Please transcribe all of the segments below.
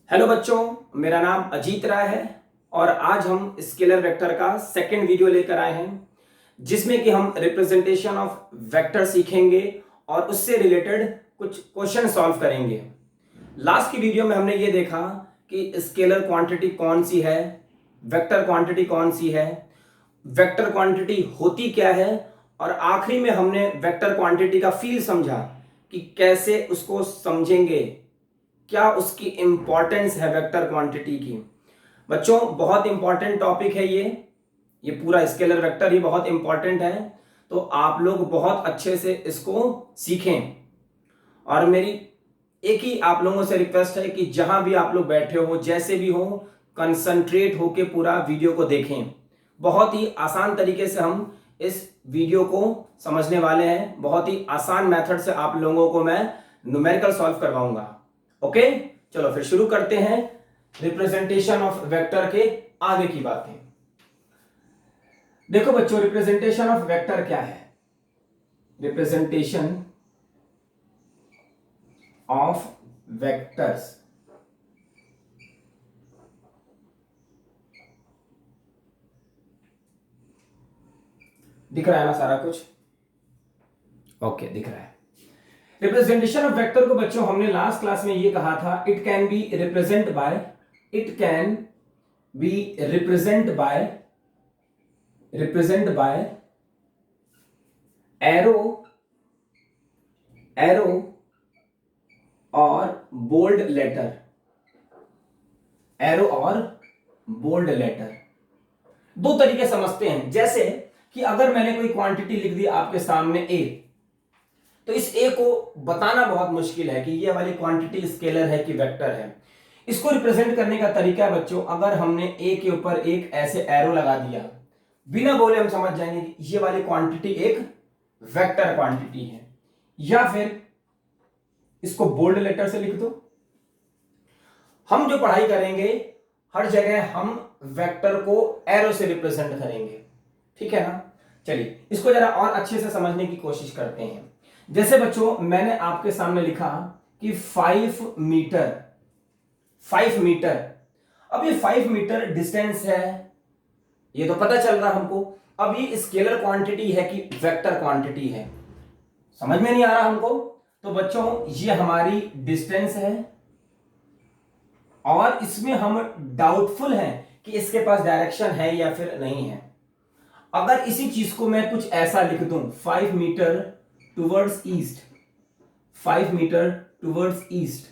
Hello बच्चों, मेरा नाम अजीत राय है और आज हम स्केलर वेक्टर का सेकंड वीडियो लेकर आए हैं जिसमें कि हम रिप्रेजेंटेशन ऑफ वेक्टर सीखेंगे और उससे रिलेटेड कुछ क्वेश्चन सॉल्व करेंगे। लास्ट की वीडियो में हमने ये देखा कि स्केलर क्वांटिटी कौन सी है, वेक्टर क्वांटिटी कौन सी है, वेक्टर क्वांटिटी होती क्या है और आखिरी में हमने वेक्टर क्वांटिटी का फील समझा कि कैसे उसको समझेंगे, क्या उसकी इंपॉर्टेंस है वेक्टर क्वांटिटी की। बच्चों, बहुत इंपॉर्टेंट टॉपिक है ये पूरा स्केलर वेक्टर, ये बहुत इंपॉर्टेंट है, तो आप लोग बहुत अच्छे से इसको सीखें। और मेरी एक ही आप लोगों से रिक्वेस्ट है कि जहां भी आप लोग बैठे हो, जैसे भी हो, कंसंट्रेट होके पूरा वीडियो को देखें। बहुत ही आसान तरीके से हम इस वीडियो को समझने वाले हैं। बहुत ही आसान मेथड से आप लोगों को मैं न्यूमेरिकल सॉल्व करवाऊंगा। ओके, चलो फिर शुरू करते हैं रिप्रेजेंटेशन ऑफ वेक्टर के आगे की बातें। देखो बच्चों, रिप्रेजेंटेशन ऑफ वेक्टर क्या है? रिप्रेजेंटेशन ऑफ वेक्टर्स दिख रहा है ना सारा कुछ? ओके, दिख रहा है। रिप्रेजेंटेशन ऑफ वेक्टर को बच्चों हमने लास्ट क्लास में ये कहा था, it can be represent by arrow और बोल्ड लेटर। दो तरीके समझते हैं। जैसे कि अगर मैंने कोई क्वांटिटी लिख दी आपके सामने ए, तो इस ए को बताना बहुत मुश्किल है कि ये वाली क्वांटिटी स्केलर है कि वेक्टर है। इसको रिप्रेजेंट करने का तरीका है बच्चों, अगर हमने ए के ऊपर एक ऐसे एरो लगा दिया, बिना बोले हम समझ जाएंगे कि ये वाली क्वांटिटी एक वेक्टर क्वांटिटी है। या फिर इसको बोल्ड लेटर से लिख दो। हम जो पढ़ाई करेंगे हर जगह हम वेक्टर को एरो से रिप्रेजेंट करेंगे, ठीक है ना? चलिए इसको जरा और अच्छे से समझने की कोशिश करते हैं। जैसे बच्चों मैंने आपके सामने लिखा कि 5 मीटर। अब ये 5 मीटर डिस्टेंस है, ये तो पता चल रहा हमको। अब ये स्केलर क्वांटिटी है कि वेक्टर क्वांटिटी है, समझ में नहीं आ रहा हमको। तो बच्चों ये हमारी डिस्टेंस है और इसमें हम डाउटफुल हैं कि इसके पास डायरेक्शन है या फिर नहीं है। अगर इसी चीज को मैं कुछ ऐसा लिख दूं, 5 metre towards east, 5 metre towards east,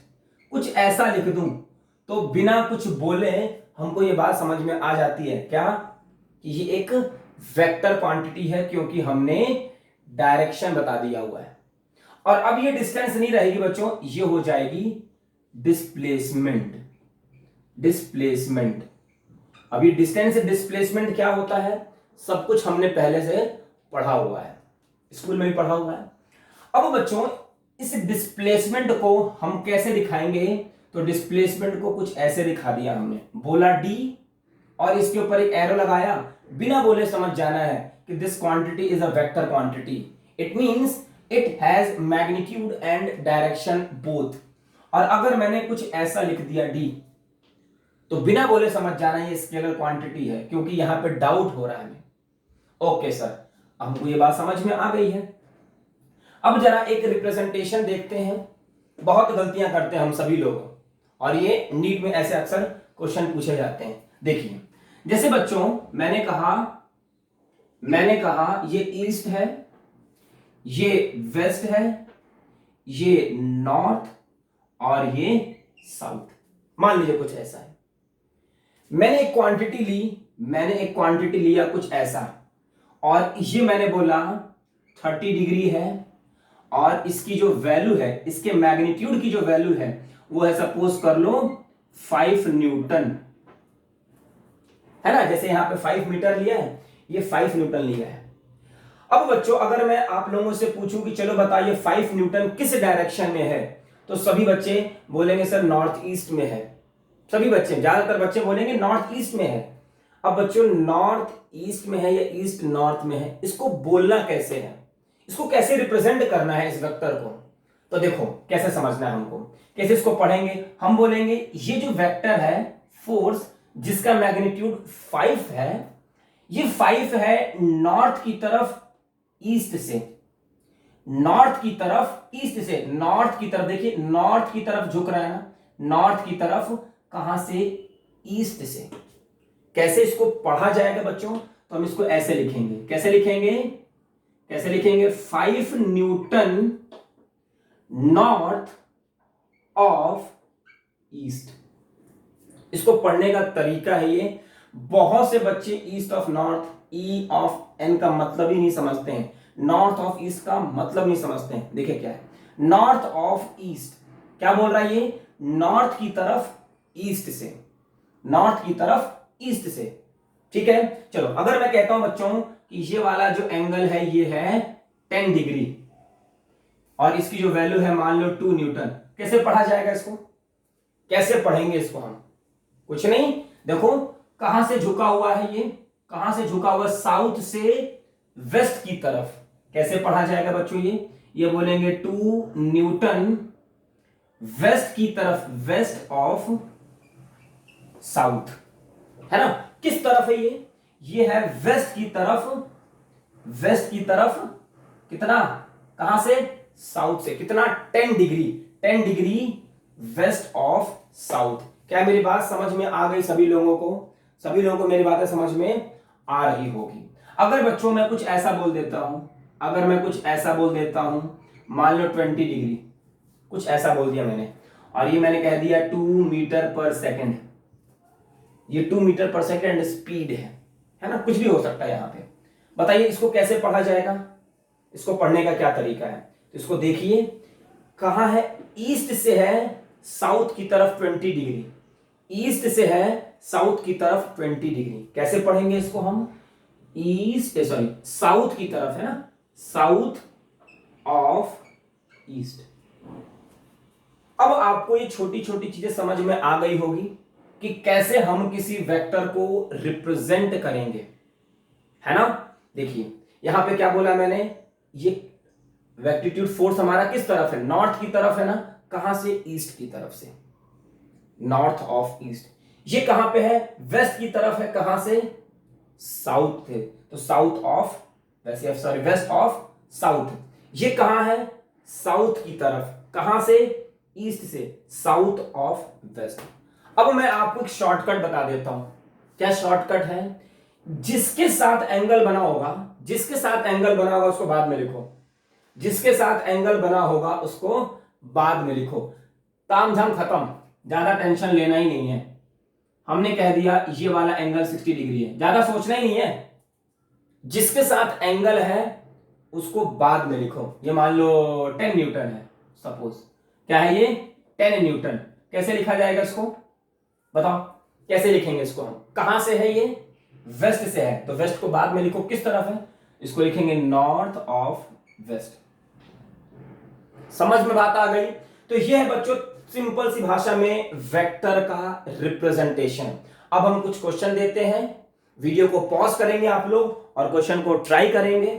कुछ ऐसा लिख दूं, तो बिना कुछ बोले हमको ये बात समझ में आ जाती है क्या कि ये एक वेक्टर क्वांटिटी है, क्योंकि हमने डायरेक्शन बता दिया हुआ है। और अब ये डिस्टेंस नहीं रहेगी बच्चों, ये हो जाएगी डिस्प्लेसमेंट। अब ये डिस्टेंस से डिस्प्लेसमेंट क्या होता है, सब कुछ हमने पहले से पढ़ा हुआ है, स्कूल में भी पढ़ा हुआ है। अब बच्चों इस डिस्प्लेसमेंट को हम कैसे दिखाएंगे? तो डिस्प्लेसमेंट को कुछ ऐसे दिखा दिया हमने, बोला डी और इसके ऊपर एक एरो लगाया, बिना बोले समझ जाना है कि this quantity is a vector quantity. It means it has magnitude and direction both. और अगर मैंने कुछ ऐसा लिख दिया डी, तो बिना बोले समझ जाना ये स्केलर क्वांटिटी है, क्योंकि यहां पे डाउट हो रहा है हमें। ओके सर, हमको ये बात समझ में आ गई है। अब जरा एक रिप्रेजेंटेशन देखते हैं। बहुत गलतियां करते हैं हम सभी लोग, और ये नीट में ऐसे अक्सर क्वेश्चन पूछे जाते हैं। देखिए जैसे बच्चों मैंने कहा ये ईस्ट है, ये वेस्ट है, ये नॉर्थ और ये साउथ। मान लीजिए कुछ ऐसा है। मैंने एक क्वांटिटी लिया कुछ ऐसा, और ये मैंने बोला 30 डिग्री है, और इसकी जो वैल्यू है, इसके मैग्नीट्यूड की जो वैल्यू है वो है, सपोज कर लो 5 न्यूटन, है ना? जैसे यहां पे 5 मीटर लिया है, ये 5 न्यूटन लिया है। अब बच्चों अगर मैं आप लोगों से पूछूं कि चलो बताइए 5 न्यूटन किस डायरेक्शन में है, तो सभी बच्चे बोलेंगे सर नॉर्थ ईस्ट में है। सभी बच्चे, ज्यादातर बच्चे बोलेंगे नॉर्थ ईस्ट में है। अब बच्चों नॉर्थ ईस्ट में है या ईस्ट नॉर्थ में है, इसको बोलना कैसे है, इसको कैसे रिप्रेजेंट करना है इस वेक्टर को? तो देखो कैसे समझना है हमको, कैसे इसको पढ़ेंगे। हम बोलेंगे ये जो वेक्टर है फोर्स जिसका मैग्नीट्यूड 5 है, ये 5 है नॉर्थ की तरफ ईस्ट से, नॉर्थ की तरफ ईस्ट से, नॉर्थ की तरफ, देखिए नॉर्थ की तरफ झुक रहा है ना, नॉर्थ की तरफ कहां से, ईस्ट से। कैसे इसको पढ़ा जाएगा बच्चों, तो हम इसको ऐसे लिखेंगे, कैसे लिखेंगे, कैसे लिखेंगे, 5 न्यूटन नॉर्थ ऑफ ईस्ट। इसको पढ़ने का तरीका है ये। बहुत से बच्चे east of north, E of N का मतलब ही नहीं समझते हैं, नॉर्थ ऑफ ईस्ट का मतलब नहीं समझते हैं। देखिए क्या है नॉर्थ ऑफ ईस्ट, क्या बोल रहा है ये, नॉर्थ की तरफ ईस्ट से, नॉर्थ की तरफ ईस्ट से। ठीक है, चलो अगर मैं कहता हूं बच्चों कि ये वाला जो एंगल है ये है 10 डिग्री और इसकी जो वैल्यू है मान लो 2 न्यूटन, कैसे पढ़ा जाएगा इसको, कैसे पढ़ेंगे इसको हम, कुछ नहीं, देखो कहां से झुका हुआ है ये, कहां से झुका हुआ, साउथ से वेस्ट की तरफ। कैसे पढ़ा जाएगा बच्चों ये बोलेंगे 2 न्यूटन वेस्ट की तरफ, वेस्ट ऑफ साउथ, है ना। किस तरफ है ये है वेस्ट की तरफ, वेस्ट की तरफ कितना, कहां से, साउथ से, कितना 10 degree, 10 degree west of south. क्या मेरी बात समझ में आ गई सभी लोगों को, सभी लोगों को मेरी बातें समझ में आ रही होगी। अगर बच्चों मैं कुछ ऐसा बोल देता हूं, अगर मैं कुछ ऐसा बोल देता हूं, मान लो 20 डिग्री, कुछ ऐसा बोल दिया मैंने, और ये मैंने कह दिया 2 मीटर पर सेकेंड, ये 2 मीटर पर सेकेंड स्पीड है ना, कुछ भी हो सकता है यहां पे। बताइए इसको कैसे पढ़ा जाएगा, इसको पढ़ने का क्या तरीका है, तो इसको देखिए कहां है, ईस्ट से है साउथ की तरफ 20 डिग्री, ईस्ट से है साउथ की तरफ 20 डिग्री। कैसे पढ़ेंगे इसको हम, ईस्ट सॉरी साउथ की तरफ है ना, साउथ ऑफ ईस्ट। अब आपको ये छोटी छोटी चीजें समझ में आ गई होगी कि कैसे हम किसी वेक्टर को रिप्रेजेंट करेंगे, है ना। देखिए यहां पे क्या बोला मैंने, ये वेक्टिट्यूड फोर्स हमारा किस तरफ है, नॉर्थ की तरफ है ना, कहां से, ईस्ट की तरफ से, नॉर्थ ऑफ ईस्ट। ये कहां पे है, वेस्ट की तरफ है, कहां से, साउथ थे, तो साउथ ऑफ, वैसे सॉरी वेस्ट ऑफ साउथ। ये कहां है, साउथ की तरफ, कहां से, ईस्ट से, साउथ ऑफ वेस्ट। अब मैं आपको एक शॉर्टकट बता देता हूं, क्या शॉर्टकट है, जिसके साथ एंगल बना होगा, जिसके साथ एंगल बना होगा उसको बाद में लिखो, जिसके साथ एंगल बना होगा उसको बाद में लिखो, तामझाम खत्म, ज्यादा टेंशन लेना ही नहीं है। हमने कह दिया ये वाला एंगल 60 डिग्री है, ज्यादा सोचना ही नहीं है, जिसके साथ एंगल है उसको बाद में लिखो। ये मान लो 10 न्यूटन है सपोज, क्या है ये 10 न्यूटन, कैसे लिखा जाएगा इसको बताओ, कैसे लिखेंगे इसको हम, कहां से है ये, वेस्ट से है, तो वेस्ट को बाद में लिखो, किस तरफ है, इसको लिखेंगे नॉर्थ ऑफ वेस्ट। समझ में बात आ गई। तो ये है बच्चों सिंपल सी भाषा में वेक्टर का रिप्रेजेंटेशन। अब हम कुछ क्वेश्चन देते हैं, वीडियो को पॉज करेंगे आप लोग और क्वेश्चन को ट्राई करेंगे,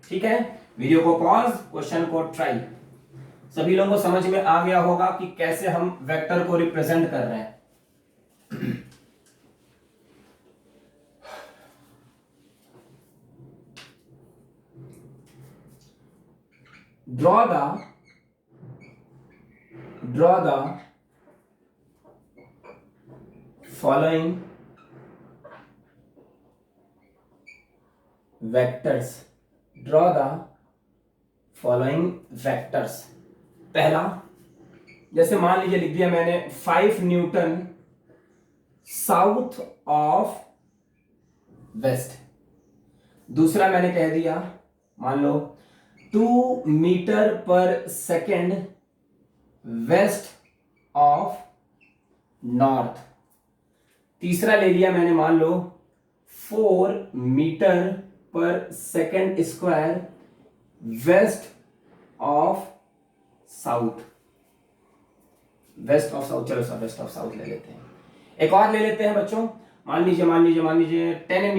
ठीक है, वीडियो को पॉज, क्वेश्चन को ट्राई। सभी लोगों को समझ में आ गया होगा कि कैसे हम वेक्टर को रिप्रेजेंट कर रहे हैं। draw the following vectors, draw the following vectors। पहला जैसे मान लीजिए लिख दिया मैंने 5 न्यूटन साउथ ऑफ वेस्ट। दूसरा मैंने कह दिया मान लो 2 metre per second west of north. तीसरा ले लिया मैंने मान लो 4 metre per second square west of south, west of south, चलो सर वेस्ट ऑफ साउथ ले लेते हैं। एक और ले लेते हैं बच्चों, मान लीजिए 10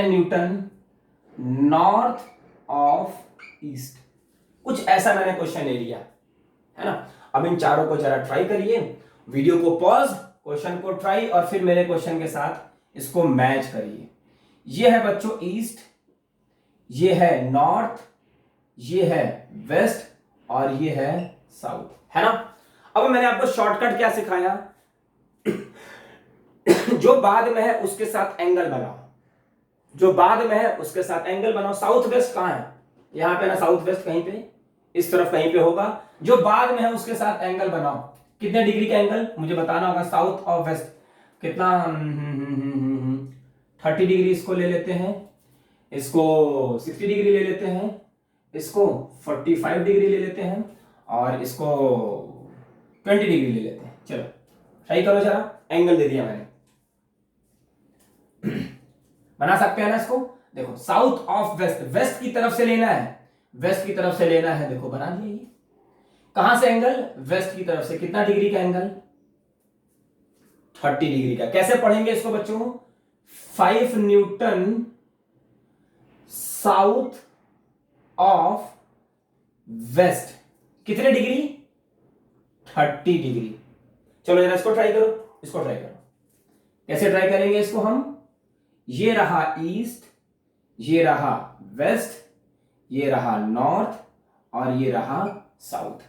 न्यूटन नॉर्थ ऑफ ईस्ट, कुछ ऐसा मैंने क्वेश्चन ले लिया है ना। अब इन चारों को जरा ट्राई करिए, वीडियो को पॉज, क्वेश्चन को ट्राई और फिर मेरे क्वेश्चन के साथ इसको मैच करिए। ये है बच्चों ईस्ट, ये है नॉर्थ, ये है वेस्ट और ये है साउथ, है ना। अब मैंने आपको शॉर्टकट क्या सिखाया, जो बाद में है उसके साथ एंगल बनाओ, जो बाद में है उसके साथ एंगल बनाओ। साउथ वेस्ट कहां है, यहां पे ना, साउथ वेस्ट कहीं पे इस तरफ कहीं पे होगा, जो बाद में है उसके साथ एंगल बनाओ। कितने डिग्री का एंगल मुझे बताना होगा, साउथ और वेस्ट कितना, 30 डिग्री इसको ले लेते हैं, इसको 60 डिग्री ले लेते हैं, इसको 45 डिग्री ले लेते हैं और इसको 20 डिग्री ले लेते हैं। चलो सही करो जरा, एंगल दे दिया मैंने, बना सकते हैं ना इसको। देखो साउथ ऑफ वेस्ट, वेस्ट की तरफ से लेना है, वेस्ट की तरफ से लेना है, देखो बना दिया। ये कहां से एंगल, वेस्ट की तरफ से, कितना डिग्री का एंगल, 30 डिग्री का। कैसे पढ़ेंगे इसको बच्चों, 5 न्यूटन साउथ ऑफ वेस्ट, कितने डिग्री, 30 डिग्री। चलो जरा इसको ट्राई करो, इसको ट्राई करो। कैसे ट्राई करेंगे इसको हम, ये रहा ईस्ट, ये रहा वेस्ट, ये रहा नॉर्थ और ये रहा साउथ।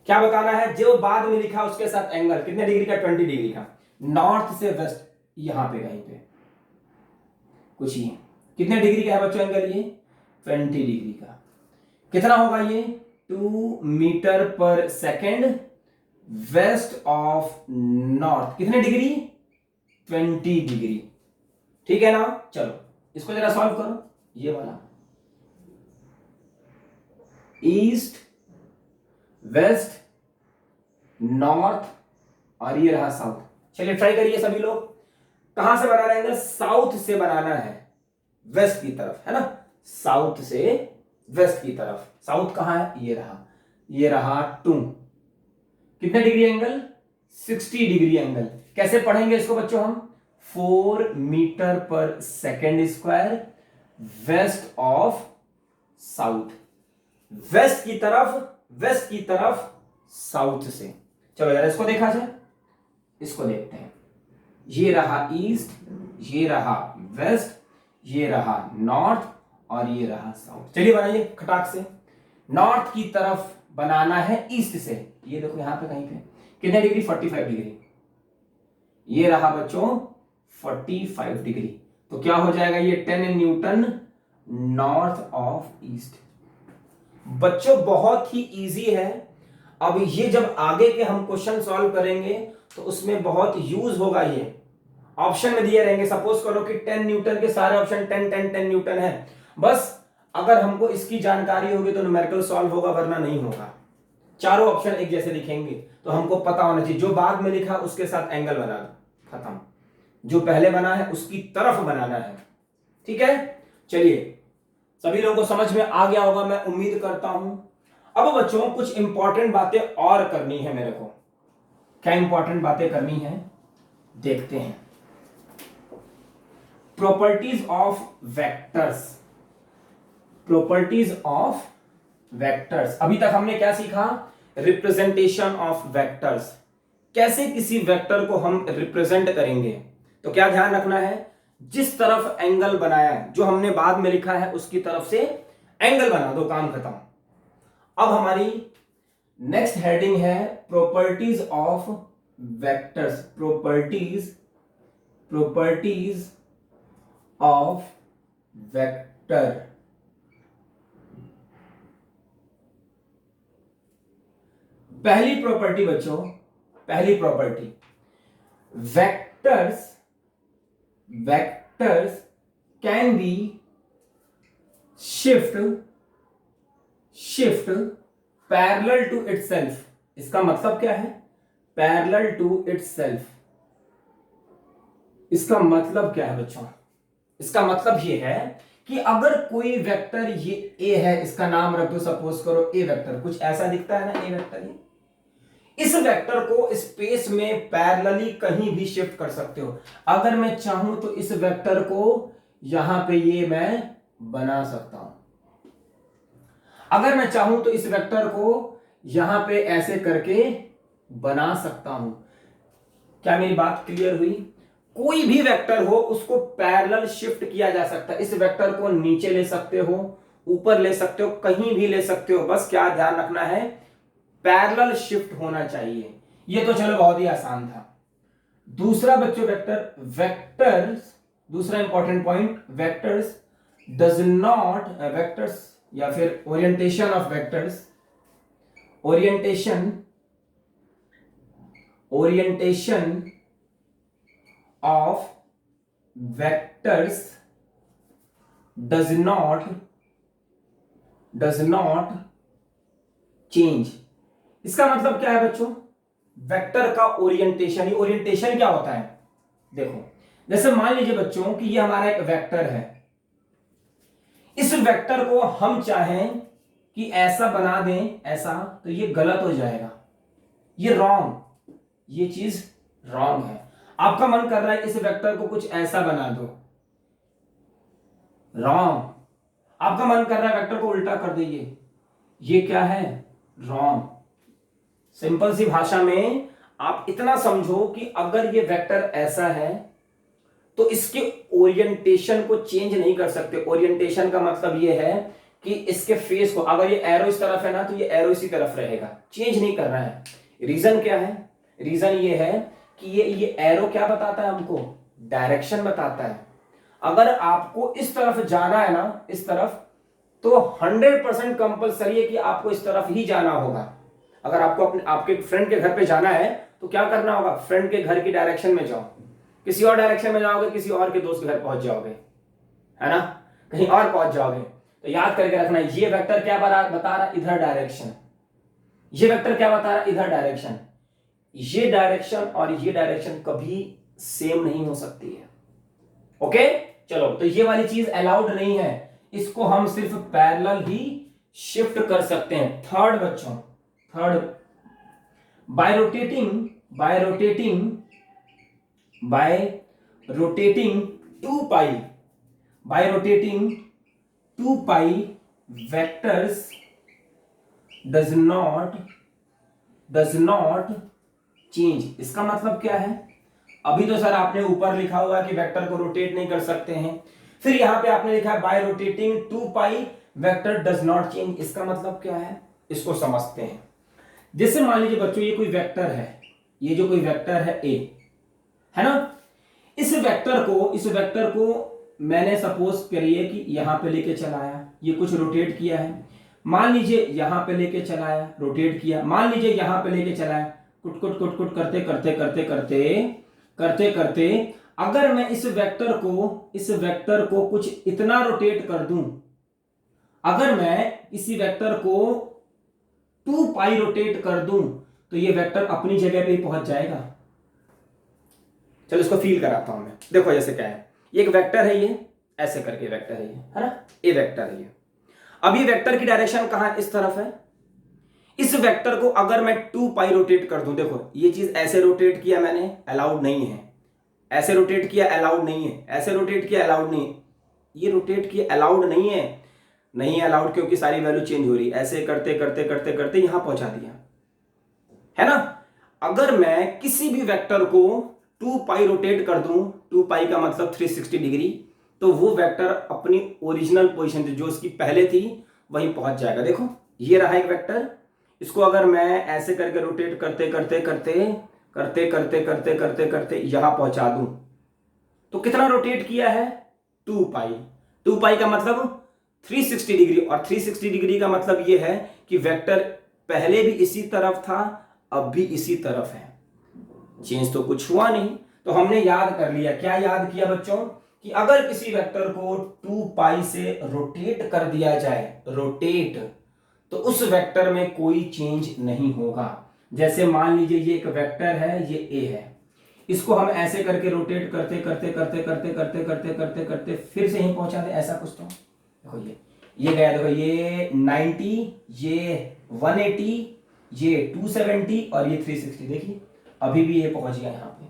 क्या बताना है, जो बाद में लिखा उसके साथ एंगल कितने डिग्री का, 20 डिग्री का। नॉर्थ से वेस्ट यहां पे कहीं पे कुछ ही, कितने डिग्री का है बच्चों एंगल, ये 20 डिग्री का। कितना होगा ये, 2 metre per second west of north, कितने डिग्री, 20 डिग्री। ठीक है ना। चलो इसको जरा सॉल्व करो, ये वाला ईस्ट वेस्ट नॉर्थ और ये रहा साउथ। चलिए ट्राई करिए सभी लोग, कहां से बनाना है एंगल, साउथ से बनाना है, वेस्ट की तरफ, है ना, साउथ से वेस्ट की तरफ। साउथ कहां है, ये रहा 2, कितने डिग्री एंगल, 60 डिग्री एंगल। कैसे पढ़ेंगे इसको बच्चों हम, 4 metre per second square west of south, west की तरफ साउथ से। चलो यार इसको देखा जाए, इसको देखते हैं। ये रहा ईस्ट, ये रहा वेस्ट, ये रहा नॉर्थ और ये रहा साउथ। चलिए बनाइए खटाक से। नॉर्थ की तरफ बनाना है ईस्ट से, ये देखो यहां पे कहीं पे कितने डिग्री, 45 डिग्री। ये रहा बच्चों 45 डिग्री, तो क्या हो जाएगा ये 10 न्यूटन नॉर्थ ऑफ ईस्ट। बच्चों बहुत ही इजी है। अब ये जब आगे के हम क्वेश्चन सॉल्व करेंगे तो उसमें बहुत यूज होगा। ये ऑप्शन में दिए रहेंगे, सपोज करो कि 10 न्यूटन के सारे ऑप्शन 10 10 10 न्यूटन है, बस अगर हमको इसकी जानकारी होगी तो न्यूमेरिकल सॉल्व होगा, वरना नहीं होगा। चारों ऑप्शन एक जैसे लिखेंगे तो हमको पता होना चाहिए, जो बाद में लिखा उसके साथ एंगल बना दो, खत्म। जो पहले बना है उसकी तरफ बनाना है, ठीक है। चलिए सभी लोगों को समझ में आ गया होगा, मैं उम्मीद करता हूं। अब बच्चों कुछ इंपॉर्टेंट बातें और करनी है मेरे को। क्या इंपॉर्टेंट बातें करनी है, देखते हैं। Properties of vectors, properties of vectors. अभी तक हमने क्या सीखा, रिप्रेजेंटेशन ऑफ वेक्टर्स, कैसे किसी वेक्टर को हम रिप्रेजेंट करेंगे। तो क्या ध्यान रखना है, जिस तरफ एंगल बनाया है, जो हमने बाद में लिखा है उसकी तरफ से एंगल बना दो, काम खत्म। अब हमारी नेक्स्ट हेडिंग है properties of vectors, properties of vector. पहली प्रॉपर्टी बच्चों, पहली property, vectors can be shift parallel to itself. इसका मतलब क्या है, पैरेलल टू इटसेल्फ। इसका मतलब क्या है बच्चों, इसका मतलब ये है कि अगर कोई वेक्टर, ये ए है, इसका नाम रख दो, सपोज करो ए वेक्टर, कुछ ऐसा दिखता है ना ए वेक्टर, ये इस वेक्टर को स्पेस में पैरेलली कहीं भी शिफ्ट कर सकते हो। अगर मैं चाहूं तो इस वेक्टर को यहां पे ये मैं बना सकता हूं। अगर मैं चाहूं तो इस वेक्टर को यहां पे ऐसे करके बना सकता हूं। क्या मेरी बात क्लियर हुई? कोई भी वेक्टर हो उसको पैरेलल शिफ्ट किया जा सकता है। इस वेक्टर को नीचे ले सकते हो, ऊपर ले सकते हो, कहीं भी ले सकते हो, बस क्या ध्यान रखना है, पैरेलल शिफ्ट होना चाहिए। ये तो चलो बहुत ही आसान था। दूसरा बच्चों वेक्टर्स, दूसरा important point, vectors does not, vectors या फिर orientation of vectors, orientation of vectors does not change। इसका मतलब क्या है बच्चों? वेक्टर का ओरिएंटेशन, ये ओरिएंटेशन क्या होता है? देखो, जैसे मान लीजिए बच्चों कि ये हमारा एक वेक्टर है, इस वेक्टर को हम चाहें कि ऐसा बना दें, ऐसा, तो ये गलत हो जाएगा, ये रॉन्ग, ये चीज रॉन्ग है। आपका मन कर रहा है इस वेक्टर को कुछ ऐसा बना दो, रॉन्ग। आपका मन कर रहा है वेक्टर को उल्टा कर दीजिए, ये क्या है? रॉन्ग। सिंपल सी भाषा में आप इतना समझो कि अगर ये वेक्टर ऐसा है तो इसके ओरिएंटेशन को चेंज नहीं कर सकते। ओरिएंटेशन का मतलब ये है कि इसके फेस को, अगर ये एरो इस तरफ है ना तो ये एरो इसी तरफ रहेगा, चेंज नहीं करना है। रीजन क्या है? रीजन ये है कि ये एरो क्या बताता है हमको? डायरेक्शन बताता है। अगर आपको इस तरफ जाना है ना, इस तरफ, तो 100% कंपलसरी है कि आपको इस तरफ ही जाना होगा। अगर आपको आपके फ्रेंड के घर पे जाना है तो क्या करना होगा? फ्रेंड के घर की डायरेक्शन में जाओ, किसी और डायरेक्शन में जाओगे, किसी और के दोस्त के घर पहुंच जाओगे, है ना, कहीं और पहुंच जाओगे। तो याद करके रखना, ये वेक्टर क्या बता रहा? इधर डायरेक्शन। ये वेक्टर क्या बता रहा? इधर डायरेक्शन। ये डायरेक्शन और ये डायरेक्शन कभी सेम नहीं हो सकती है। ओके, चलो, तो ये वाली चीज अलाउड नहीं है, इसको हम सिर्फ पैरेलल ही शिफ्ट कर सकते हैं। थर्ड बच्चों, third, bye rotating 2 pi vectors does not change. इसका मतलब क्या है? अभी तो सर आपने ऊपर लिखा हुआ है कि वेक्टर को रोटेट नहीं कर सकते हैं, फिर यहां पे आपने लिखा है bye rotating 2 pi vector does not change. इसका मतलब क्या है? इसको समझते हैं। जैसे मान लीजिए बच्चों ये कोई वेक्टर है, ये जो कोई वेक्टर है ए, है ना, इस वेक्टर को मैंने सपोज करिए कि यहां पे लेके चला आया, ये कुछ रोटेट किया है, मान लीजिए यहां पे लेके चला आया, रोटेट किया, मान लीजिए यहां पे लेके चला आया, कुट करते अगर मैं इस वेक्टर को कुछ इतना रोटेट कर दूं, अगर मैं इसी वेक्टर को 2 पाई रोटेट कर दूं तो ये वेक्टर अपनी जगह पे ही पहुंच जाएगा। चलो इसको फील कराता हूं मैं। देखो जैसे क्या है, ये एक वेक्टर है, ये ऐसे करके वेक्टर है, ये है ना, ये वेक्टर है ये। अब ये वेक्टर की डायरेक्शन कहां? इस तरफ है। इस वेक्टर को अगर मैं 2 पाई रोटेट कर दूं, देखो ये चीज ऐसे रोटेट किया मैंने, अलाउड नहीं है, ऐसे रोटेट किया अलाउड नहीं है, ऐसे रोटेट किया अलाउड नहीं है, ये रोटेट किया अलाउड नहीं है, नहीं अलाउड क्योंकि सारी वैल्यू चेंज हो रही है। ऐसे करते करते यहां पहुंचा दिया, है ना। अगर मैं किसी भी वेक्टर को 2 पाई रोटेट कर दूं, 2 पाई का मतलब 360 डिग्री, तो वो वेक्टर अपनी ओरिजिनल पोजीशन जो उसकी पहले थी वहीं पहुंच जाएगा। देखो ये रहा एक वेक्टर, इसको अगर मैं ऐसे करके रोटेट करते यहां पहुंचा दूं तो कितना रोटेट किया है? 2 पाई। 2 पाई का मतलब 360 डिग्री, और 360 डिग्री का मतलब यह है कि वेक्टर पहले भी इसी तरफ था, अब भी इसी तरफ है, चेंज तो कुछ हुआ नहीं। तो हमने याद कर लिया। क्या याद किया बच्चों? कि अगर किसी वेक्टर को 2 पाई से रोटेट कर दिया जाए, रोटेट, तो उस वेक्टर में कोई चेंज नहीं होगा। जैसे मान लीजिए ये एक वेक्टर है, ये ए है, इसको हम ऐसे करके रोटेट करते करते फिर से यहीं पहुंचा दे, ऐसा कुछ। तो देखो ये गया, देखो ये 90, ये 180, ये 270 और ये 360, देखिए अभी भी ये पहुंच गया यहां पे।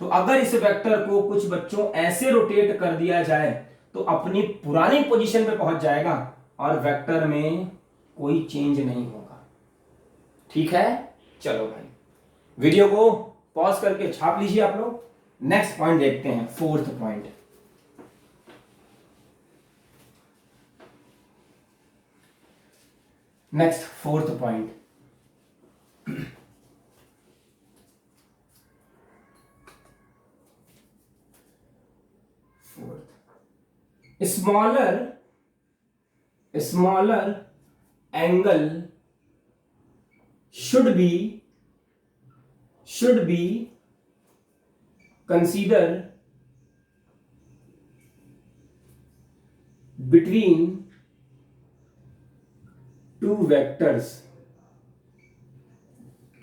तो अगर इस वेक्टर को कुछ बच्चों ऐसे रोटेट कर दिया जाए तो अपनी पुरानी पोजीशन पे पहुंच जाएगा और वेक्टर में कोई चेंज नहीं होगा। ठीक है, चलो भाई वीडियो को पॉज करके छाप लीजिए आप लोग। नेक्स्ट पॉइंट देखते हैं, fourth point. Next fourth point, smaller angle should be considered between two vectors।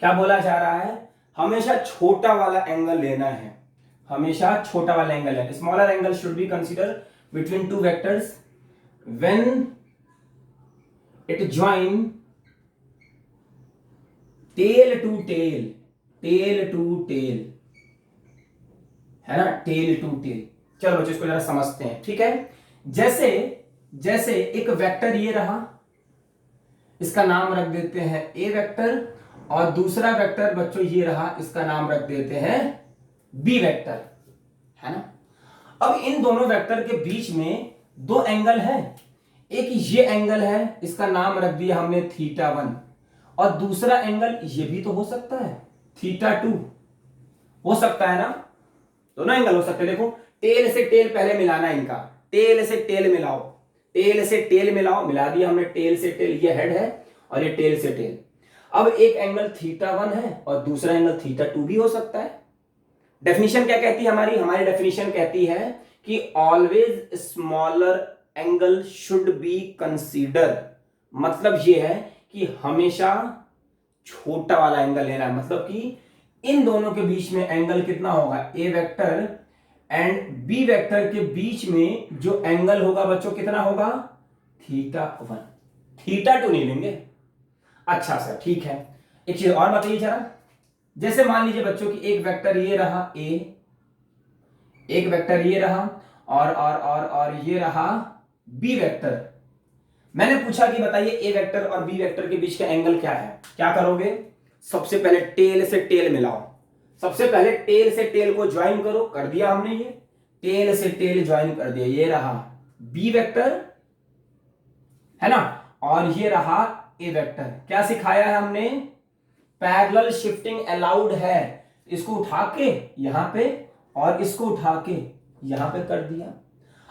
क्या बोला जा रहा है? हमेशा छोटा वाला एंगल लेना है, हमेशा छोटा वाला एंगल है। Smaller angle should be consider between two vectors when it join tail to tail, है ना, टेल टू टेल। चलो बच्चों इसको जरा समझते हैं। ठीक है, जैसे एक वेक्टर ये रहा, इसका नाम रख देते हैं ए वेक्टर, और दूसरा वेक्टर बच्चों ये रहा, इसका नाम रख देते हैं बी वेक्टर, है ना। अब इन दोनों वेक्टर के बीच में दो एंगल है, एक ये एंगल है, इसका नाम रख दिया हमने θ1, और दूसरा एंगल ये भी तो हो सकता है θ2, हो सकता है ना, दोनों एंगल हो सकते हैं। देखो टेल से टेल पहले मिलाना है इनका, टेल से टेल मिलाओ, टेल से टेल मिलाओ, मिला दिया हमने टेल से टेल, ये हेड है और ये टेल से टेल। अब एक एंगल θ1 है और दूसरा एंगल θ2 भी हो सकता है। डेफिनेशन क्या कहती है हमारी डेफिनेशन कहती है कि always smaller angle should be consider, मतलब ये है कि हमेशा छोटा वाला एंगल लेना है। मतलब कि इन दोनों के बीच में एंगल कितना होगा, ए वेक्टर एंड बी वेक्टर के बीच में जो एंगल होगा बच्चों कितना होगा, θ1, θ2 नहीं लेंगे। अच्छा सर ठीक है, एक चीज और बताइए जरा, जैसे मान लीजिए बच्चों की एक वेक्टर ये रहा ए, एक वेक्टर ये रहा और ये रहा बी वेक्टर। मैंने पूछा कि बताइए ए वेक्टर और बी वेक्टर के बीच का एंगल क्या है, क्या करोगे? सबसे पहले टेल से टेल मिलाओ, सबसे पहले टेल से टेल को ज्वाइन करो, कर दिया हमने, ये टेल से टेल ज्वाइन कर दिया, ये रहा बी वेक्टर, है ना, और ये रहा ए वेक्टर। क्या सिखाया है हमने? पैरेलल शिफ्टिंग अलाउड है। इसको उठा के यहां पे और इसको उठा के यहां पे कर दिया।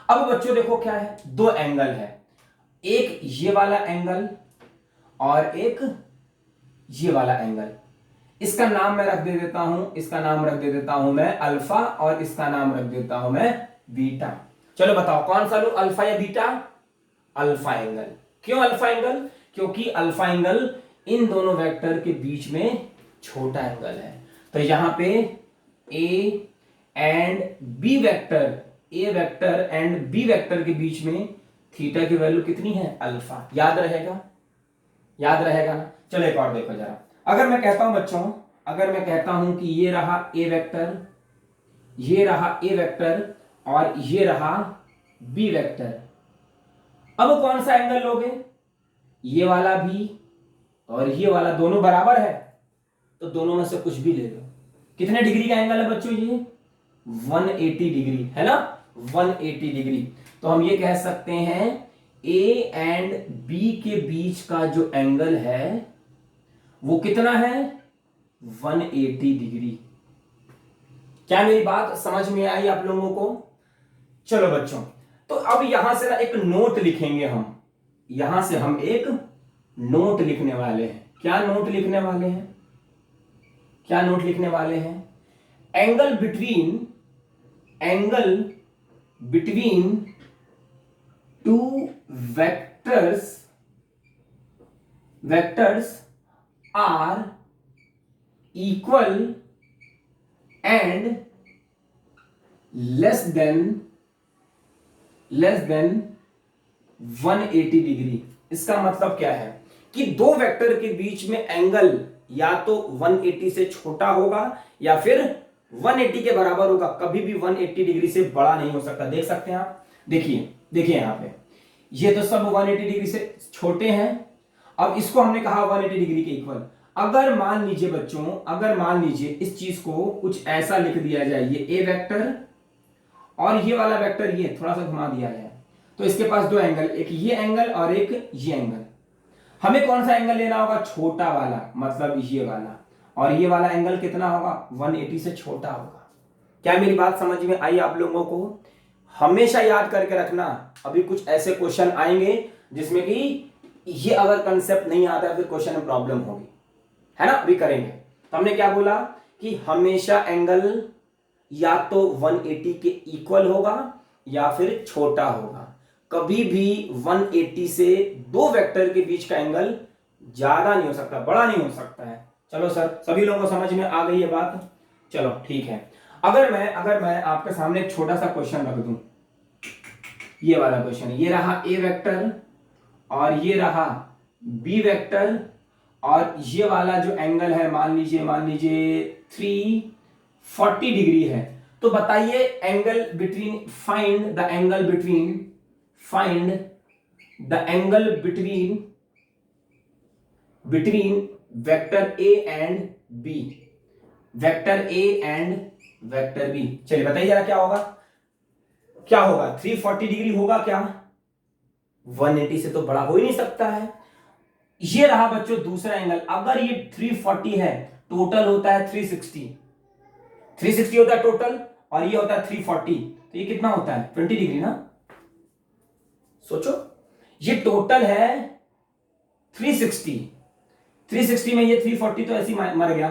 अब बच्चों देखो क्या है, दो एंगल है, एक ये वाला एंगल और एक ये वाला एंगल। इसका नाम मैं रख दे देता हूं, इसका नाम रख दे देता हूं मैं अल्फा, और इसका नाम रख देता हूं मैं बीटा। चलो बताओ कौन सा लो, अल्फा या बीटा? Alpha angle. क्यों अल्फा एंगल? क्योंकि अल्फा एंगल इन दोनों वेक्टर के बीच में छोटा एंगल है। तो यहां पे A and B vector, A vector and B vector के बीच में थीटा की वैल्यू कितनी है, अल्फा। याद रहेगा, याद रहेगा ना। चलो एक और देखो जरा, अगर मैं कहता हूं बच्चों, अगर मैं कहता हूं कि ये रहा ए वेक्टर, ये रहा ए वेक्टर और ये रहा बी वेक्टर, अब कौन सा एंगल लोगे? ये वाला भी और ये वाला, दोनों बराबर है तो दोनों में से कुछ भी ले लो। कितने डिग्री का एंगल है बच्चों ये? 180 डिग्री, है ना, 180 डिग्री। तो हम ये कह सकते हैं ए एंड बी के बीच का जो एंगल है वो कितना है, 180 डिग्री। क्या मेरी बात समझ में आई आप लोगों को? चलो बच्चों, तो अब यहां से ना एक नोट लिखेंगे हम, यहां से हम एक नोट लिखने वाले हैं। क्या नोट लिखने वाले हैं, क्या नोट लिखने वाले हैं? Angle between two vectors are equal and less than 180 degree. इसका मतलब क्या है कि दो वेक्टर के बीच में एंगल या तो 180 से छोटा होगा या फिर 180 के बराबर होगा, कभी भी 180 डिग्री से बड़ा नहीं हो सकता। देख सकते हैं आप, देखिए देखिए यहां पे ये तो सब 180 डिग्री से छोटे हैं अब इसको हमने कहा 180 डिग्री के इक्वल। अगर मान लीजिए बच्चों, अगर मान लीजिए इस चीज को कुछ ऐसा लिख दिया जाए, ये ए वेक्टर और ये वाला वेक्टर ये थोड़ा सा घुमा दिया जाए, तो इसके पास दो एंगल, एक ये एंगल और एक ये एंगल। हमें कौन सा एंगल लेना होगा? छोटा वाला, मतलब ये वाला। और ये वाला एंगल कितना होगा? 180 से छोटा होगा। क्या मेरी बात समझ में आई आप लोगों को? हमेशा याद करके रखना, अभी कुछ ऐसे क्वेश्चन आएंगे जिसमें कि ये अगर कंसेप्ट नहीं आता है फिर क्वेश्चन में प्रॉब्लम होगी, है ना? अभी करेंगे। तो हमने क्या बोला कि हमेशा एंगल या तो 180 के इक्वल होगा या फिर छोटा होगा। कभी भी 180 से दो वेक्टर के बीच का एंगल ज्यादा नहीं हो सकता, बड़ा नहीं हो सकता है। चलो सर, सभी लोगों को समझ में आ गई है बात? चलो ठीक है। अगर मैं आपके सामने एक छोटा सा क्वेश्चन रख दूं, ये वाला क्वेश्चन, ये रहा ए वेक्टर और ये रहा बी वेक्टर, और ये वाला जो एंगल है मान लीजिए 340 डिग्री है। तो बताइए angle between, find the angle between vector A and B, vector A and vector B. चलिए बताइए जरा क्या होगा? 340 डिग्री होगा क्या? 180 से तो बड़ा हो ही नहीं सकता है। ये रहा बच्चों दूसरा एंगल। अगर ये 340 है, टोटल होता है 360 होता है टोटल, और ये होता है 340, तो ये कितना होता है? 20 डिग्री ना। सोचो, ये टोटल है 360 में ये 340 तो ऐसे ही मर गया,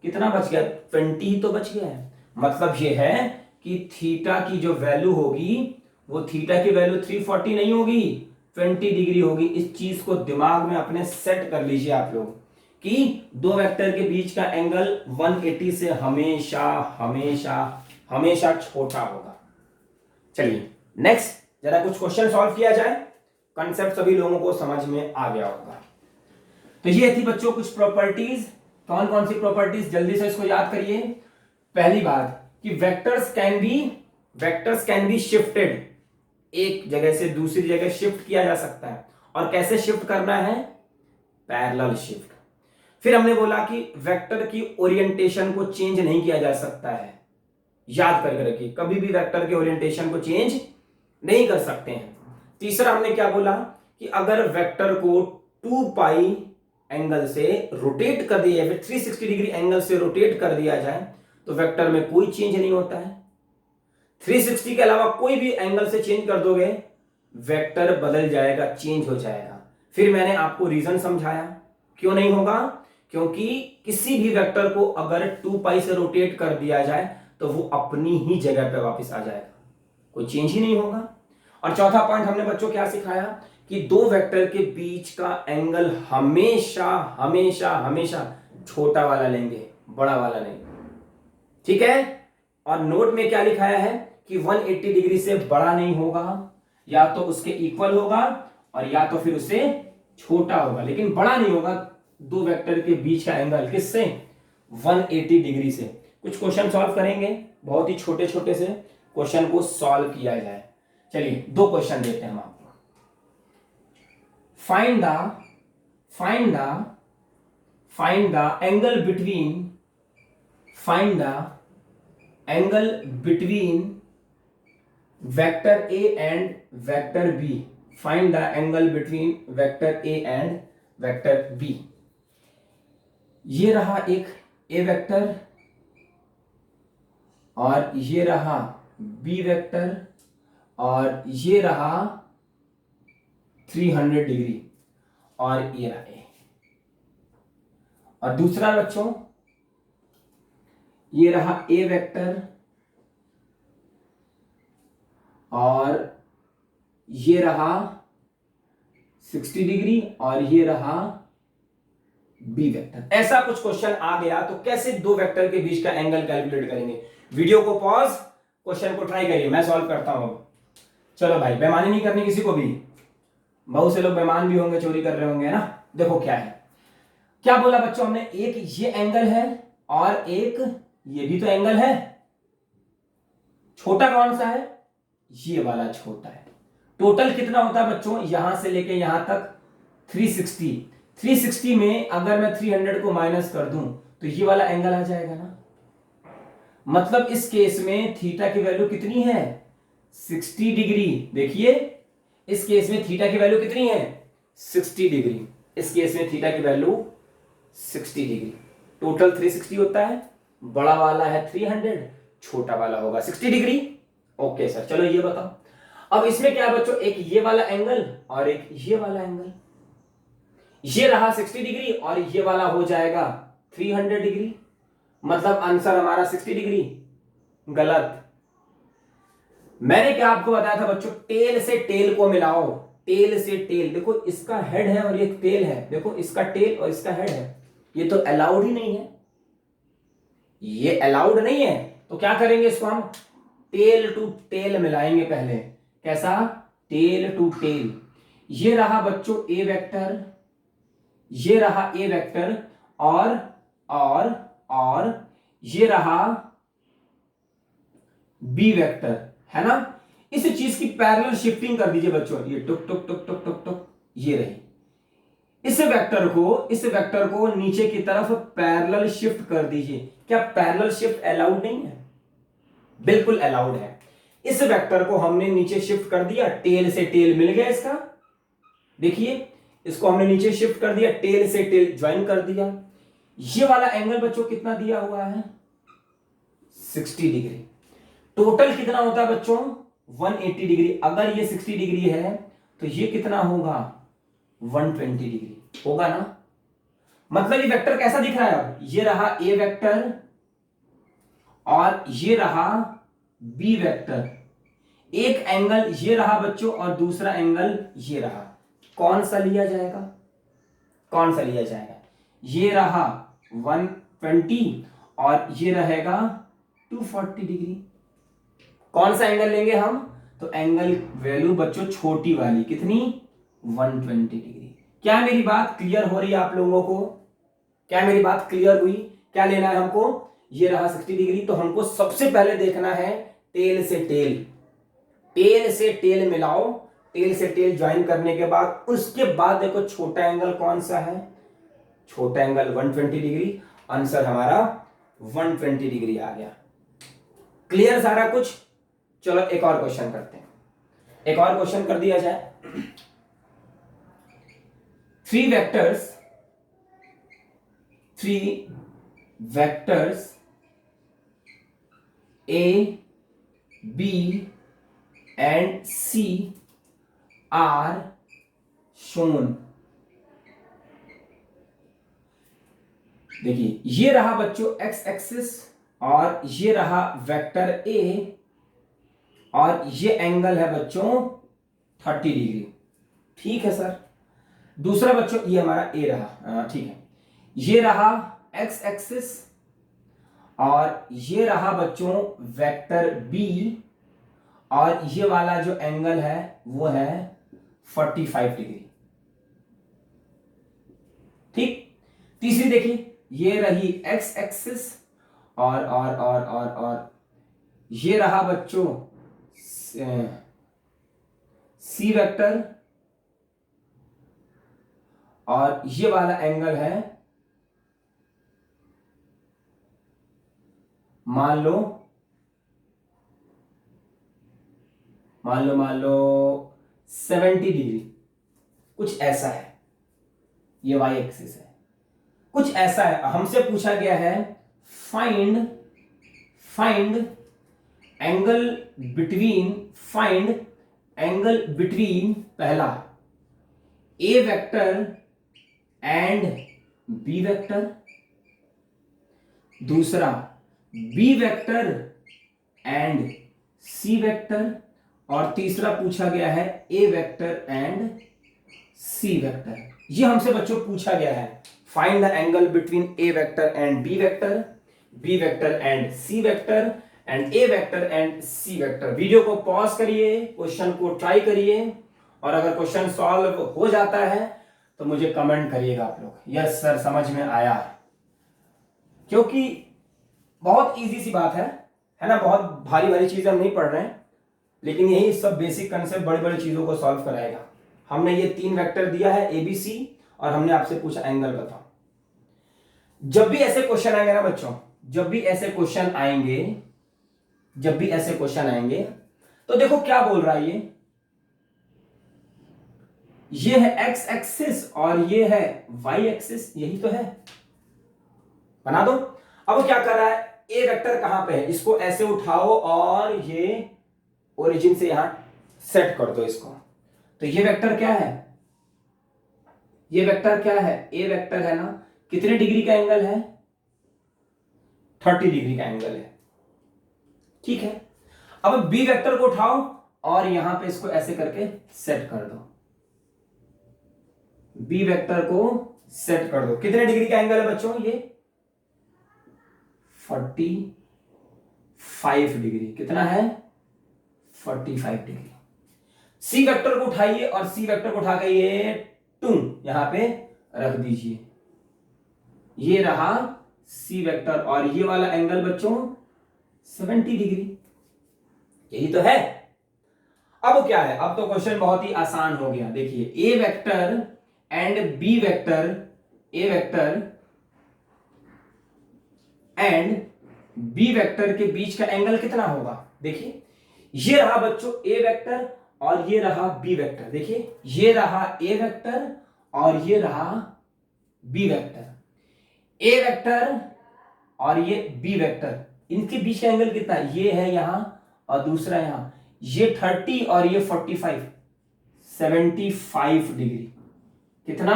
कितना बच गया? 20 तो बच गया है। मतलब ये है कि थीटा की जो वैल्यू होगी वो थीटा की वैल्यू 340 नहीं होगी, 20 डिग्री होगी। इस चीज को दिमाग में अपने सेट कर लीजिए आप लोग कि दो वेक्टर के बीच का एंगल 180 से हमेशा हमेशा हमेशा छोटा होगा। चलिए नेक्स्ट जरा कुछ क्वेश्चन सॉल्व किया जाए, कंसेप्ट सभी लोगों को समझ में आ गया होगा। तो ये थी बच्चों कुछ प्रॉपर्टीज। कौन कौन सी प्रॉपर्टीज? जल्दी से इसको याद करिए। पहली बात कि वेक्टर्स कैन बी शिफ्टेड, एक जगह से दूसरी जगह शिफ्ट किया जा सकता है। और कैसे शिफ्ट करना है? Parallel shift. फिर हमने बोला कि वेक्टर की ओरिएंटेशन को चेंज नहीं किया जा सकता है। याद करके रखिए, कभी भी वेक्टर के ओरिएंटेशन को चेंज नहीं कर सकते हैं। तीसरा हमने क्या बोला कि अगर वेक्टर को 2 पाई एंगल से रोटेट कर दिया, फिर 360 डिग्री एंगल से रोटेट कर दिया जाए तो वेक्टर में कोई चेंज नहीं होता है। 360 के अलावा कोई भी एंगल से चेंज कर दोगे वेक्टर बदल जाएगा, चेंज हो जाएगा। फिर मैंने आपको रीजन समझाया क्यों नहीं होगा, क्योंकि किसी भी वेक्टर को अगर 2 पाई से रोटेट कर दिया जाए तो वो अपनी ही जगह पे वापस आ जाएगा, कोई चेंज ही नहीं होगा। और चौथा पॉइंट हमने बच्चों क्या सिखाया कि दो वेक्टर के बीच का एंगल हमेशा हमेशा हमेशा छोटा वाला लेंगे, बड़ा वाला नहीं। ठीक है? और नोट में क्या लिखाया है कि 180 डिग्री से बड़ा नहीं होगा, या तो उसके इक्वल होगा और या तो फिर उससे छोटा होगा, लेकिन बड़ा नहीं होगा दो वेक्टर के बीच का एंगल। किससे? 180 डिग्री से। कुछ क्वेश्चन सॉल्व करेंगे, बहुत ही छोटे छोटे से क्वेश्चन को सॉल्व किया जाए। चलिए दो क्वेश्चन देते हैं हम आपको। Find the angle between vector A and vector B. Find the angle between vector A and vector B. ये रहा एक ए वेक्टर और ये रहा बी वेक्टर और ये रहा 300 डिग्री और ये रहा ए। और दूसरा बच्चों ये रहा ए वेक्टर और ये रहा 60 डिग्री और ये रहा बी वेक्टर। ऐसा कुछ क्वेश्चन आ गया तो कैसे दो वेक्टर के बीच का एंगल कैलकुलेट करेंगे? वीडियो को पॉज, क्वेश्चन को ट्राई करिए, मैं सॉल्व करता हूं। चलो भाई, बेईमानी नहीं करनी किसी को भी। बहुत से लोग बेईमान भी होंगे, चोरी कर रहे होंगे ना। देखो क्या है, क्या बोला बच्चों हमने, एक ये एंगल है और एक ये भी तो एंगल है। छोटा कौन सा है? ये वाला छोटा है। टोटल कितना होता है बच्चों, यहां से लेके यहां तक 360। 360 में अगर मैं 300 को माइनस कर दूं तो ये वाला एंगल आ जाएगा ना। मतलब इस केस में थीटा की वैल्यू कितनी है, 60 डिग्री। देखिए इस केस में थीटा की वैल्यू कितनी है, 60 डिग्री। इस केस में थीटा की वैल्यू 60 डिग्री। टोटल 360 होता है, बड़ा वाला है 300, छोटा वाला होगा 60 डिग्री। ओके सर, चलो ये बताओ अब इसमें क्या है बच्चों, एक ये वाला एंगल और एक ये वाला एंगल। ये रहा 60 डिग्री और ये वाला हो जाएगा 300 डिग्री। मतलब आंसर हमारा 60 डिग्री। गलत। मैंने क्या आपको बताया था बच्चों, टेल से टेल को मिलाओ। टेल से टेल, देखो इसका हेड है और ये टेल है, देखो इसका टेल और इसका हेड है। ये तो अलाउड ही नहीं है, ये अलाउड नहीं है। तो क्या करेंगे, इसको हम टेल टू टेल मिलाएंगे पहले। कैसा, टेल टू टेल। ये रहा बच्चों ए वेक्टर, ये रहा ए वेक्टर और ये रहा बी वेक्टर, है ना। इस चीज की पैरेलल शिफ्टिंग कर दीजिए बच्चों, ये टुक टुक टुक टुक टुक टुक, ये रही। इस वेक्टर को नीचे की तरफ पैरेलल शिफ्ट कर दीजिए। क्या पैरेलल शिफ्ट अलाउड नहीं है, बिल्कुल अलाउड है। इस वेक्टर को हमने नीचे शिफ्ट कर दिया, टेल से टेल मिल गया इसका। देखिए इसको हमने नीचे शिफ्ट कर दिया, टेल से टेल ज्वाइन कर दिया। ये वाला एंगल बच्चों कितना दिया हुआ है, 60 डिग्री। टोटल कितना होता है बच्चों, 180 डिग्री। अगर ये 60 डिग्री है तो ये कितना होगा, 120 डिग्री होगा ना। मतलब ये वेक्टर कैसा दिख रहा है, अब ये रहा ए वेक्टर और ये रहा बी वेक्टर। एक एंगल ये रहा बच्चों और दूसरा एंगल ये रहा। कौन सा लिया जाएगा, कौन सा लिया जाएगा, ये रहा 120 और ये रहेगा 240 डिग्री। कौन सा एंगल लेंगे हम, तो एंगल वैल्यू बच्चों छोटी वाली, कितनी, 120 डिग्री। क्या मेरी बात क्लियर हो रही है आप लोगों को, क्या मेरी बात क्लियर हुई। क्या लेना है हमको, ये रहा 60 डिग्री। तो हमको सबसे पहले देखना है टेल से टेल, टेल से टेल मिलाओ। टेल से टेल ज्वाइन करने के बाद उसके बाद देखो छोटा एंगल कौन सा है, छोटा एंगल 120 डिग्री। आंसर हमारा 120 डिग्री आ गया। क्लियर सारा कुछ। चलो एक और क्वेश्चन करते हैं, एक और क्वेश्चन कर दिया जाए। Three vectors A, B and C are shown। देखिए ये रहा बच्चों एक्स एक्सिस और ये रहा वेक्टर A और ये एंगल है बच्चों 30 डिग्री। ठीक है सर। दूसरा बच्चों ये हमारा A रहा, ठीक है। ये रहा एक्स एक्सिस और ये रहा बच्चों वेक्टर B और ये वाला जो एंगल है वो है 45 डिग्री। ठीक। तीसरी देखिए ये रही एक्स एक्सिस और ये रहा बच्चों सी वेक्टर और ये वाला एंगल है मान लो 70 डिग्री, कुछ ऐसा है। ये वाई एक्सिस है, कुछ ऐसा है। हमसे पूछा गया है फाइंड एंगल बिटवीन पहला A vector and B vector, दूसरा B vector and C vector और तीसरा पूछा गया है A vector and C vector. ये हमसे बच्चों पूछा गया है find the angle between A vector and B vector and C vector and A vector and C vector. Video को पॉज करिए, क्वेश्चन को ट्राई करिए और अगर क्वेश्चन सॉल्व हो जाता है तो मुझे कमेंट करिएगा आप लोग, यस सर समझ में आया। क्योंकि बहुत इजी सी बात है ना, बहुत भारी भारी चीजें हम नहीं पढ़ रहे हैं, लेकिन यही सब बेसिक कंसेप्ट बड़ी बड़ी चीजों को सॉल्व कराएगा। हमने ये 3 वेक्टर दिया है ABC और हमने आपसे पूछा एंगल बताओ। जब भी ऐसे क्वेश्चन आएंगे ना बच्चों, जब भी ऐसे क्वेश्चन आएंगे तो देखो क्या बोल रहा है ये है एक्स एक्सिस और ये है वाई एक्सिस, यही तो है, बना दो। अब क्या कर रहा है, ए वेक्टर कहां पे है, इसको ऐसे उठाओ और ये ओरिजिन से यहां सेट कर दो इसको। तो ये वेक्टर क्या है, ये वेक्टर क्या है, ए वेक्टर है ना, कितने डिग्री का एंगल है, 30 डिग्री का एंगल है, ठीक है। अब बी वेक्टर को उठाओ और यहां पे इसको ऐसे करके सेट कर दो, बी वेक्टर को सेट कर दो। कितने डिग्री का एंगल है बच्चों, ये 45 डिग्री, कितना है 45 डिग्री। सी वेक्टर को उठाइए और सी वेक्टर को उठा के ये 2 यहां पे रख दीजिए, ये रहा सी वेक्टर और ये वाला एंगल बच्चों 70 डिग्री, यही तो है। अब क्या है, अब तो क्वेश्चन बहुत ही आसान हो गया। देखिए A vector and B vector, A vector and B vector के बीच का एंगल कितना होगा। देखिए ये रहा बच्चों ए वेक्टर और ये रहा बी वेक्टर, देखिए ये रहा ए वेक्टर और ये रहा बी वेक्टर, ए वेक्टर और ये बी वेक्टर, इनके बीच का एंगल कितना, ये है यहां और दूसरा यहां, ये 30 और ये 45, 75 डिग्री, कितना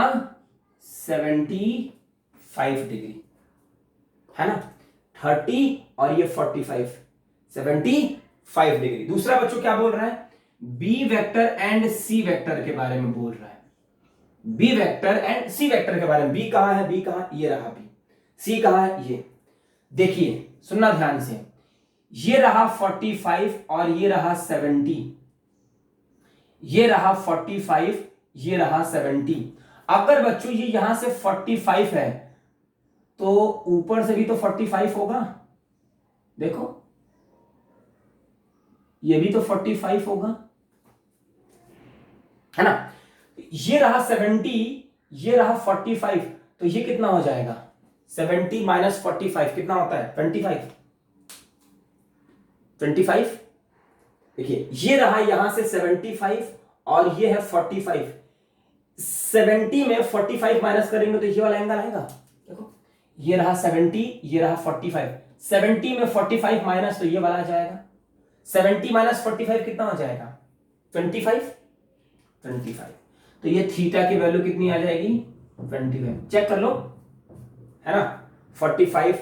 75 डिग्री, है ना, 30 और ये 45, 75 डिग्री। दूसरा बच्चों क्या बोल रहा है, B vector and C vector के बारे में बोल रहा है, B vector and C vector के बारे में। बी कहां है, बी कहां, ये रहा बी, सी कहां है ये, देखिए सुनना ध्यान से, ये रहा 45 और ये रहा 70, ये रहा 45, ये रहा 70। अगर बच्चों ये यहां से 45 है तो ऊपर से भी तो 45 होगा, देखो ये भी तो 45 होगा, है ना। ये रहा 70, ये रहा 45, तो ये कितना हो जाएगा, 70 माइनस 45 कितना होता है 25, 25। देखिए ये रहा यहां से 75 और ये है 45, 70 में 45 माइनस करेंगे तो ये वाला एंगल आएगा, देखो ये रहा 70, ये रहा 45, 70 में 45 माइनस तो ये वाला आ जाएगा, 70 माइनस 45 कितना हो जाएगा 25, 25। तो ये थीटा की वैल्यू कितनी आ जाएगी 25, चेक कर लो, है ना, 45,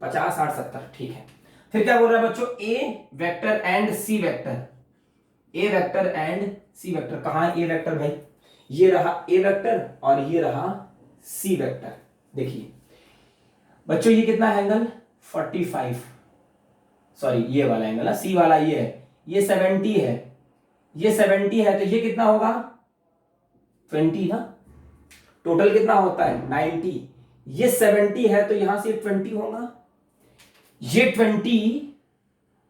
50, 60, 70, ठीक है। फिर क्या बोल रहा है बच्चों, A vector and C vector, A vector and C vector, कहां है ए वेक्टर भाई, ये रहा ए वेक्टर और ये रहा सी वेक्टर। देखिए बच्चों ये कितना है एंगल 45, सॉरी ये वाला एंगल है, सी वाला ये है, ये 70 है, ये 70 है, तो ये कितना होगा 20 ना, टोटल कितना होता है 90, ये 70 है तो यहां से 20 होगा, ये 20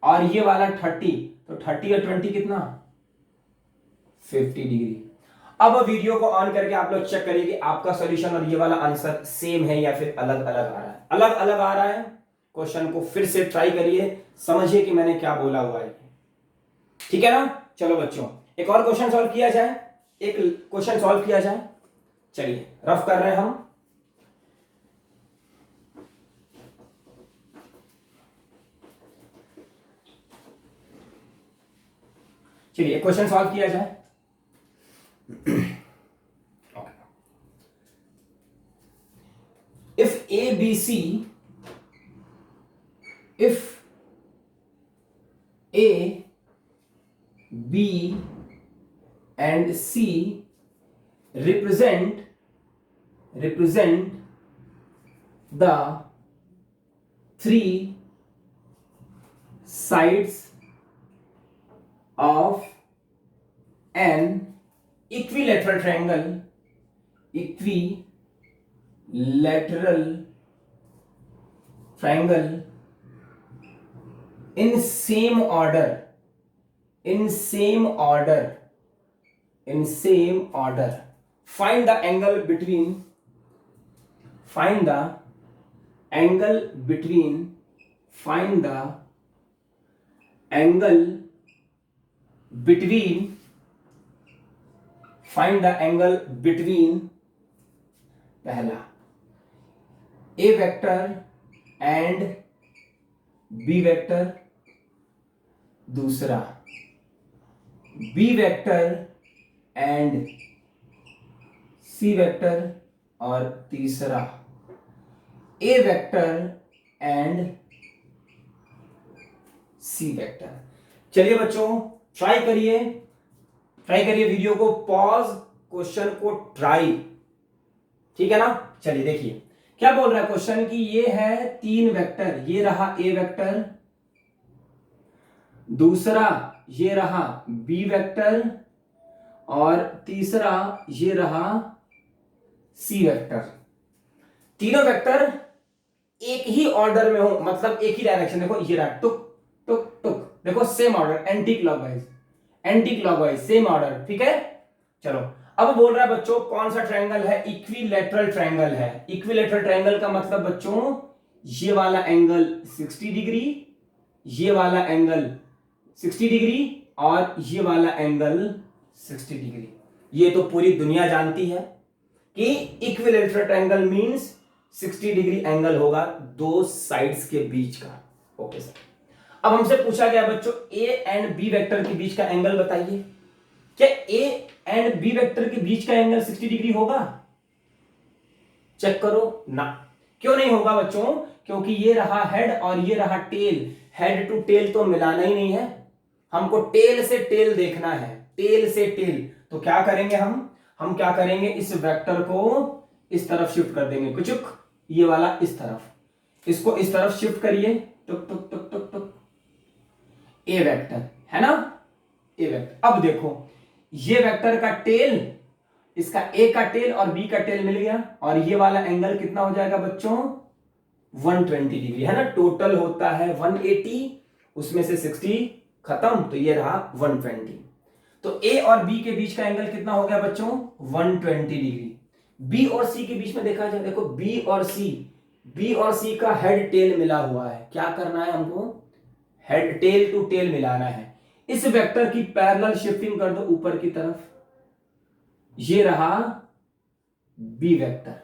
और ये वाला 30, तो 30 और 20 कितना 50 डिग्री। अब वीडियो को ऑन करके आप लोग चेक करिए कि आपका सॉल्यूशन और ये वाला आंसर सेम है या फिर अलग अलग आ रहा है। अलग अलग आ रहा है, क्वेश्चन को फिर से ट्राई करिए, समझिए कि मैंने क्या बोला हुआ है, ठीक है ना। चलो बच्चों एक और क्वेश्चन सॉल्व किया जाए, एक क्वेश्चन सॉल्व किया जाए, चलिए रफ कर रहे हैं हम। चलिए एक क्वेश्चन सॉल्व किया जाए। If A, B, C, if A, B and C represent the three sides of an equilateral triangle, in same order, find the angle between find the angle between find the angle between find the angle between पहला a vector and b vector, दूसरा b vector and c vector, और तीसरा a vector and c vector. चलिए बच्चों try करिए video को pause, question को try, ठीक है ना। चलिए देखिए क्या बोल रहा है क्वेश्चन की, ये है 3 वेक्टर, ये रहा a वेक्टर, दूसरा ये रहा b वेक्टर, और तीसरा ये रहा c वेक्टर। तीनों वेक्टर एक ही ऑर्डर में हो, मतलब एक ही डायरेक्शन। देखो ये रहा टुक टुक टुक, देखो same order, anti clockwise same order, ठीक है। चलो अब बोल रहा है बच्चों कौन सा ट्रायंगल है, इक्विलैटरल ट्रायंगल है। इक्विलैटरल ट्रायंगल का मतलब बच्चों ये वाला एंगल 60 डिग्री, ये वाला एंगल 60 डिग्री, और ये वाला एंगल 60 डिग्री। ये तो पूरी दुनिया जानती है कि equilateral triangle means 60 degree angle होगा दो साइड्स के बीच का। ओके सर, अब हमसे पूछा गया बच्चों ए एंड बी वेक्टर के बीच का एंगल बताइए। क्या ए एंड बी वेक्टर के बीच का एंगल 60 डिग्री होगा? चेक करो ना, क्यों नहीं होगा बच्चों, क्योंकि ये रहा हेड और ये रहा टेल। हेड टू टेल तो मिलाना ही नहीं है, हमको टेल से टेल देखना है, टेल से टेल। तो क्या करेंगे हम क्या करेंगे, इस वेक्टर को इस तरफ शिफ्ट कर देंगे, कुचुक, ये वाला इस तरफ, इसको इस तरफ शिफ्ट करिए, टुक टुक टुक टुक टुक, ए वेक्टर है ना, ए वेक्टर। अब देखो ये वेक्टर का टेल, इसका ए का टेल और बी का टेल मिल गया, और ये वाला एंगल कितना हो जाएगा बच्चों 120 डिग्री, है ना। टोटल होता है 180, उसमें से 60 खत्म, तो ये रहा 120। तो ए और बी के बीच का एंगल कितना हो गया बच्चों 120 डिग्री। बी और सी के बीच में देखा जाए, देखो बी और सी का हेड टेल मिला हुआ है। क्या करना है हमको, हेड टेल टू टेल मिलाना है। इस वेक्टर की पैरेलल शिफ्टिंग कर दो ऊपर की तरफ, ये रहा बी वेक्टर,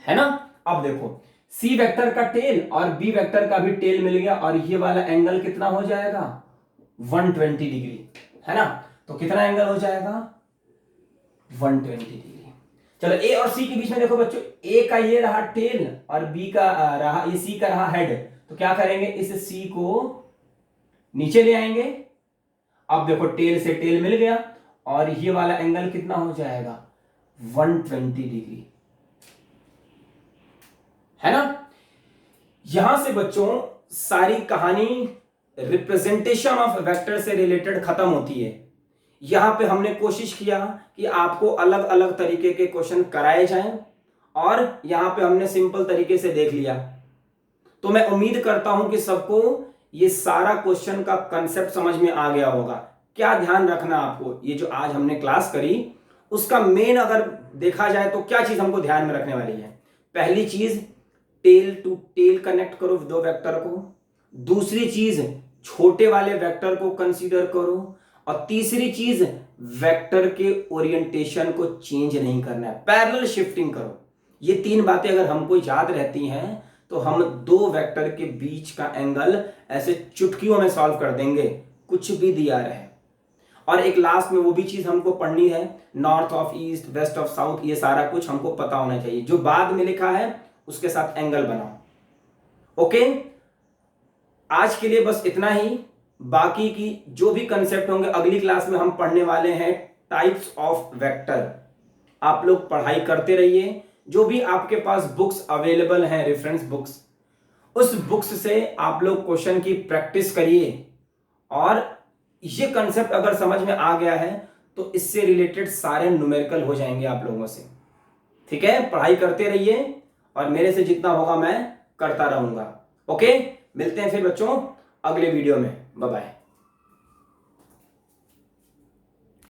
है ना। अब देखो सी वेक्टर का टेल और बी वेक्टर का भी टेल मिल गया, और ये वाला एंगल कितना हो जाएगा 120 डिग्री, है ना। तो कितना एंगल हो जाएगा 120 डिग्री। चलो ए और सी के बीच में देखो बच्चों, ए का ये रहा टेल और बी का रहा, ये सी का रहा हेड। तो क्या करेंगे, इस सी को नीचे ले आएंगे। अब देखो टेल से टेल मिल गया, और ये वाला एंगल कितना हो जाएगा 120 डिग्री, है ना। यहां से बच्चों सारी कहानी रिप्रेजेंटेशन ऑफ वेक्टर से रिलेटेड खत्म होती है। यहां पे हमने कोशिश किया कि आपको अलग अलग तरीके के क्वेश्चन कराए जाएं, और यहां पे हमने सिंपल तरीके से देख लिया। तो मैं उम्मीद करता हूं कि सबको ये सारा क्वेश्चन का कंसेप्ट समझ में आ गया होगा। क्या ध्यान रखना आपको, ये जो आज हमने क्लास करी उसका मेन अगर देखा जाए तो क्या चीज हमको ध्यान में रखने वाली है। पहली चीज टेल टू टेल कनेक्ट करो दो वेक्टर को, दूसरी चीज छोटे वाले वेक्टर को कंसीडर करो, और तीसरी चीज वेक्टर के ओरिएंटेशन को चेंज नहीं करना है, पैरेलल शिफ्टिंग करो। ये तीन बातें अगर हमको याद रहती हैं तो हम दो वेक्टर के बीच का एंगल ऐसे चुटकियों में सॉल्व कर देंगे, कुछ भी दिया रहे। और एक लास्ट में वो भी चीज हमको पढ़नी है, north of east, west of south, ये सारा कुछ हमको पता होना चाहिए। जो बाद में लिखा है उसके साथ एंगल बनाओ। ओके, आज के लिए बस इतना ही। बाकी की जो भी कंसेप्ट होंगे अगली क्लास में हम पढ़ने वाले हैं टाइप्स ऑफ वेक्टर। आप लोग पढ़ाई करते रहिए। जो भी आपके पास बुक्स अवेलेबल हैं, रेफरेंस बुक्स, उस बुक्स से आप लोग क्वेश्चन की प्रैक्टिस करिए, और ये कंसेप्ट अगर समझ में आ गया है तो इससे रिलेटेड सारे न्यूमेरिकल हो जाएंगे आप लोगों से। ठीक है, पढ़ाई करते रहिए, और मेरे से जितना होगा मैं करता रहूंगा। ओके, मिलते हैं फिर बच्चों अगले वीडियो में। Bye bye.